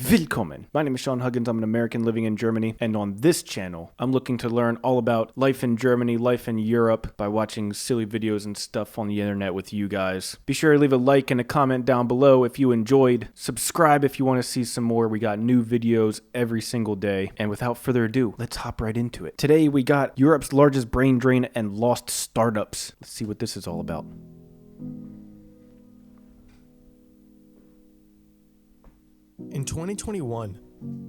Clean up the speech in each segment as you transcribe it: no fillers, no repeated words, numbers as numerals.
Willkommen. My name is Sean Huggins. I'm an American living in Germany, and on this channel, I'm looking to learn all about life in Germany, life in Europe, by watching silly videos and stuff on the internet with you guys. Be sure to leave a like and a comment down below if you enjoyed. Subscribe if you want to see some more. We got new videos every single day. And without further ado, let's hop right into it. Today, we got Europe's largest brain drain and lost startups. Let's see what this is all about. In 2021,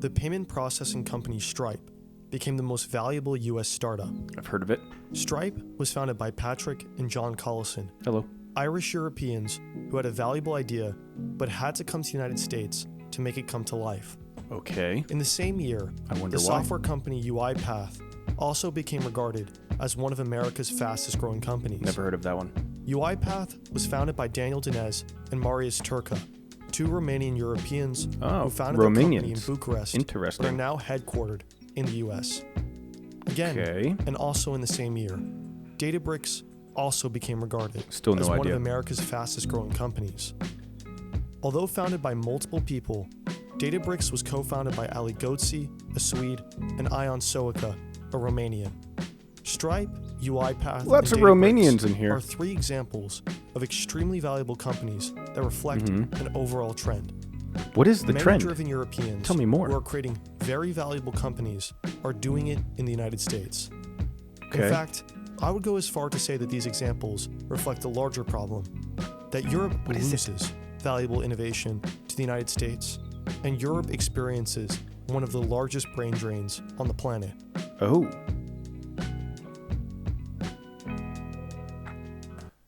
the payment processing company Stripe became the most valuable U.S. startup. I've heard of it. Stripe was founded by Patrick and John Collison, Hello. Irish Europeans who had a valuable idea but had to come to the United States to make it come to life. Okay. In the same year, I wonder the why. software company UiPath also became regarded as one of America's fastest growing companies. Never heard of that one. UiPath was founded by Daniel Dinez and Marius Turca, two Romanian Europeans who founded their company in Bucharest, Interesting. but are now headquartered in the US. Again, and also in the same year, Databricks also became regarded as one of America's fastest growing companies. Although founded by multiple people, Databricks was co-founded by Ali Ghodsi, a Swede, and Ion Soica, a Romanian. Stripe, UiPath, Lots and of Romanians in here. are three examples of extremely valuable companies that reflect an overall trend. What is the trend? Many driven Europeans Tell me more. who are creating very valuable companies are doing it in the United States. Okay. In fact, I would go as far to say that these examples reflect a larger problem, that Europe loses valuable innovation to the United States, and Europe experiences one of the largest brain drains on the planet. Oh.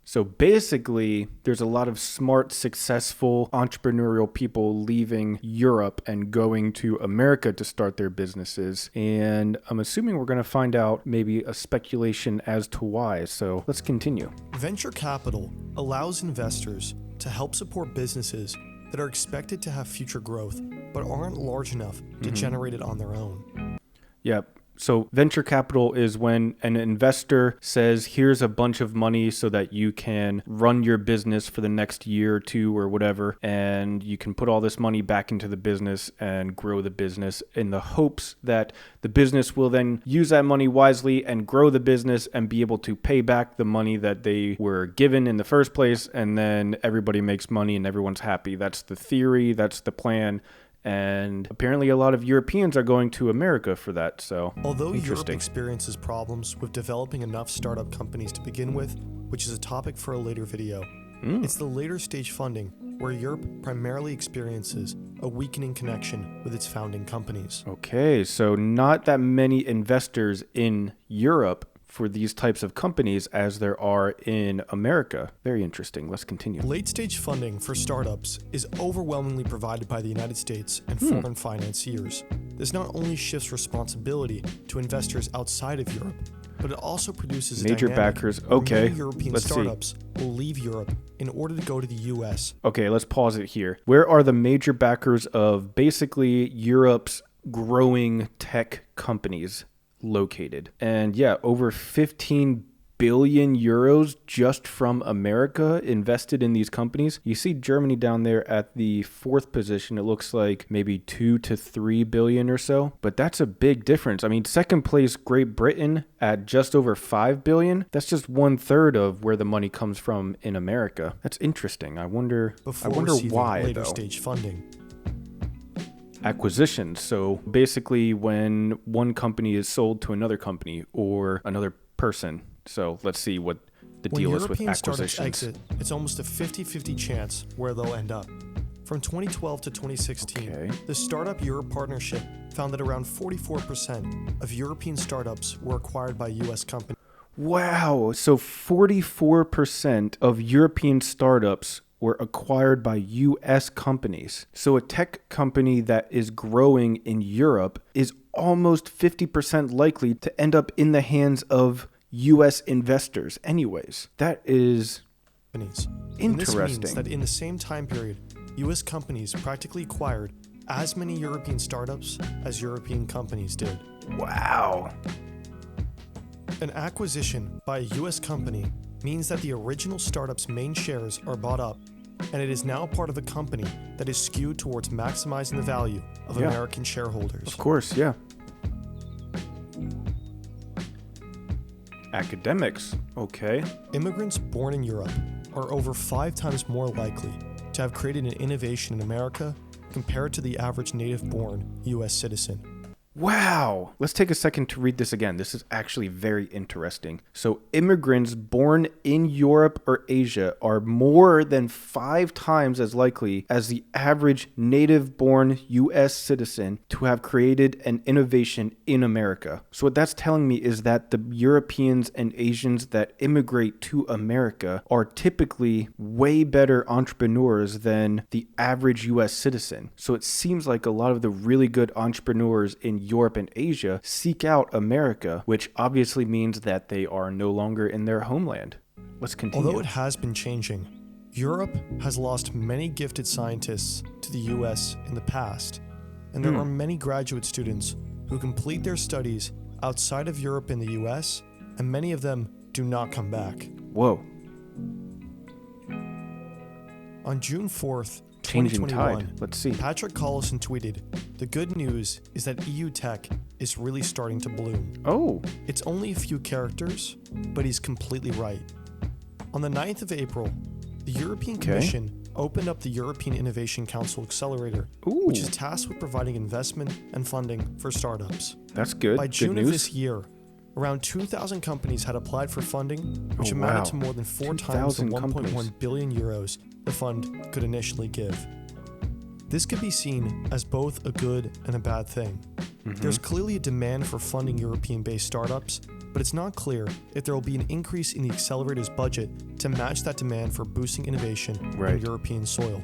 So basically, there's a lot of smart, successful, entrepreneurial people leaving Europe and going to America to start their businesses. And I'm assuming we're going to find out maybe a speculation as to why. So let's continue. Venture capital allows investors to help support businesses that are expected to have future growth, but aren't large enough to generate it on their own. Yep. So venture capital is when an investor says, here's a bunch of money so that you can run your business for the next year or two or whatever, and you can put all this money back into the business and grow the business in the hopes that the business will then use that money wisely and grow the business and be able to pay back the money that they were given in the first place, and then everybody makes money and everyone's happy. That's the theory, that's the plan. And apparently a lot of Europeans are going to America for that, so Although Europe experiences problems with developing enough startup companies to begin with, which is a topic for a later video, it's the later stage funding where Europe primarily experiences a weakening connection with its founding companies. Okay, so not that many investors in Europe for these types of companies as there are in America. Very interesting. Let's continue. Late-stage funding for startups is overwhelmingly provided by the United States and foreign financiers. This not only shifts responsibility to investors outside of Europe, but it also produces major backers. Okay, many European startups will leave Europe in order to go to the US. Okay, let's pause it here. Where are the major backers of basically Europe's growing tech companies located? And yeah, over 15 billion euros just from America invested in these companies. You see Germany down there at the fourth position. It looks like maybe 2 to 3 billion or so, but that's a big difference. I mean, second place Great Britain at just over 5 billion. That's just 1/3 of where the money comes from in America. That's interesting. I wonder why later though. Stage funding. Acquisitions. So basically when one company is sold to another company or another person. So let's see what the deal is with acquisitions. When European startups exit, it's almost a 50-50 chance where they'll end up. From 2012 to 2016, the Startup Europe Partnership found that around 44% of European startups were acquired by US companies. Wow, so 44% of European startups were acquired by US companies. So a tech company that is growing in Europe is almost 50% likely to end up in the hands of US investors anyways. That is interesting. This means that in the same time period, US companies practically acquired as many European startups as European companies did. Wow. An acquisition by a US company means that the original startup's main shares are bought up and it is now part of a company that is skewed towards maximizing the value of American shareholders. Of course, yeah. Academics, okay. Immigrants born in Europe are over 5 times more likely to have created an innovation in America compared to the average native-born U.S. citizen. Wow! Let's take a second to read this again. This is actually very interesting. So immigrants born in Europe or Asia are more than 5 times as likely as the average native-born U.S. citizen to have created an innovation in America. So what that's telling me is that the Europeans and Asians that immigrate to America are typically way better entrepreneurs than the average U.S. citizen. So it seems like a lot of the really good entrepreneurs in Europe and Asia seek out America, which obviously means that they are no longer in their homeland. Let's continue. Although it has been changing, Europe has lost many gifted scientists to the US in the past, and there are many graduate students who complete their studies outside of Europe and the US, and many of them do not come back. Whoa. On June 4th, Changing 2021, tide. Let's see. Patrick Collison tweeted, "The good news is that EU tech is really starting to bloom." Oh. It's only a few characters, but he's completely right. On the 9th of April, the European Commission opened up the European Innovation Council Accelerator, which is tasked with providing investment and funding for startups. That's good. By June good of news. this year, around 2,000 companies had applied for funding, which amounted to more than 4 times the 1.1 billion euros the fund could initially give. This could be seen as both a good and a bad thing. There's clearly a demand for funding European-based startups, but it's not clear if there will be an increase in the accelerator's budget to match that demand for boosting innovation on European soil.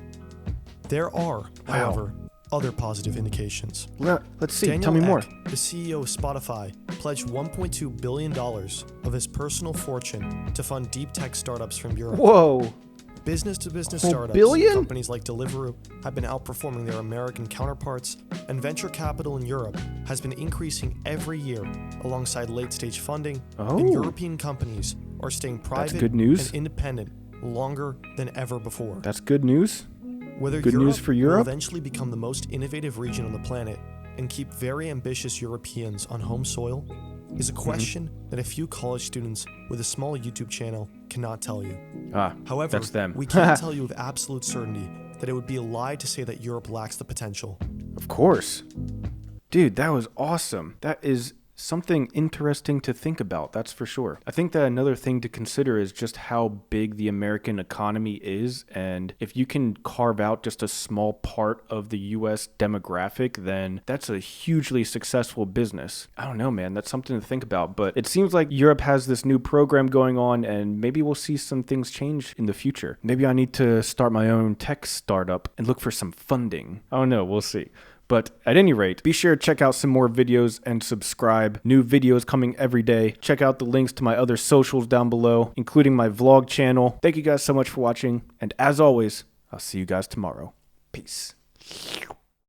There are, however, other positive indications. Let's see. Daniel Tell me more. Ek, the CEO of Spotify, pledged $1.2 billion of his personal fortune to fund deep tech startups from Europe. Whoa. Business-to-business startups, companies like Deliveroo, have been outperforming their American counterparts, and venture capital in Europe has been increasing every year alongside late-stage funding, and European companies are staying private and independent longer than ever before. That's good news. Whether good news for Europe will eventually become the most innovative region on the planet and keep very ambitious Europeans on home soil is a question that a few college students with a small YouTube channel cannot tell you. However, that's them. We can't tell you with absolute certainty that it would be a lie to say that Europe lacks the potential. Of course. Dude, that was awesome. That is something interesting to think about, that's for sure. I think that another thing to consider is just how big the American economy is, and if you can carve out just a small part of the US demographic, then that's a hugely successful business. I don't know, man, that's something to think about, but it seems like Europe has this new program going on, and maybe we'll see some things change in the future. Maybe I need to start my own tech startup and look for some funding. I don't know, we'll see. But at any rate, be sure to check out some more videos and subscribe. New videos coming every day. Check out the links to my other socials down below, including my vlog channel. Thank you guys so much for watching. And as always, I'll see you guys tomorrow. Peace.